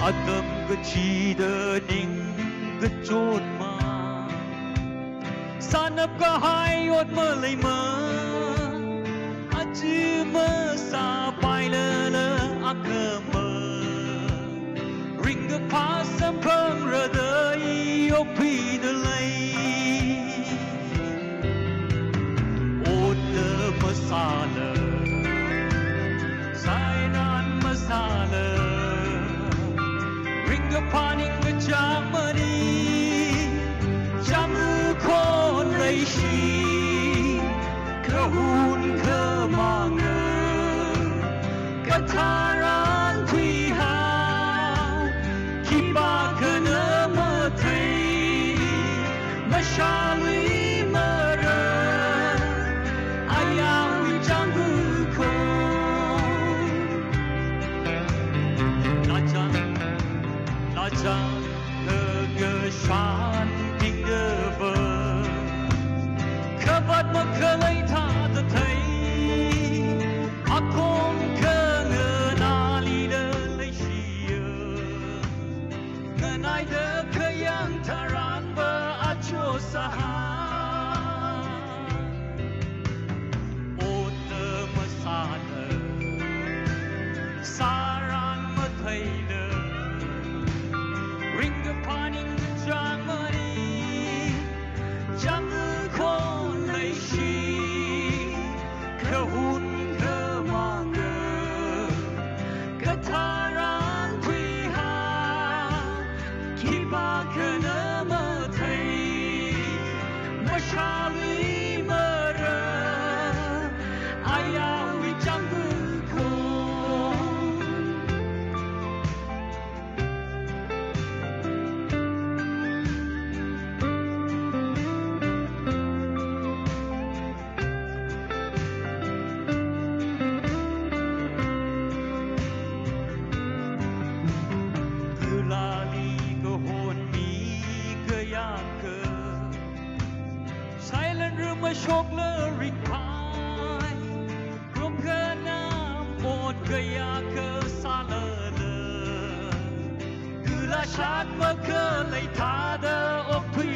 Adam ke cida ding ke chốt mà Sanap ka hai ot mơ lây mơ Chứ mơ xa bay lơ lơ a cơ mơ Ring ke pa sam phang rơ đời ốc phi đơ lây Ot đơ mơ xa lơ Sai nan mơ xa lơ Ring ke pa ning ke chang mơ đi Chang ư khôn lây shi Cơ hun cơ mà ngờ Cơ thà rán thủy hào Khi ba cơ nơ mơ thấy Mơ xa lũy mơ rơ Ai áo vì chẳng hư khôn Là chẳng thơ ngờ sán kinh đơ vơ Cơ vật mơ cơ lấy thả thật thấy A không cơ ngờ nà lì đơ lấy xìa Ngờ nai đơ cơ yang thả rán vơ a chô xa hà Ô tơ mơ xa đơ Xa rán mơ thấy đơ Ring cơ pa ning cơ chang mơ đi Chẳng ư khôn lấy shi Cơ hun cơ mà ngờ Cơ thà rán thủy hà Khi ba cơ nơ mơ thấy Mơ xa lũy mơ rơ Ai áo vì chẳng hư khôn Lali cơ hồn mi cơ ya cơ Silent room mà chok lơ rịch phai Gồm cơ nam một cơ ya cơ xa lơ lơ Cứ là sát mơ cơ lấy thả đơ ốc thủy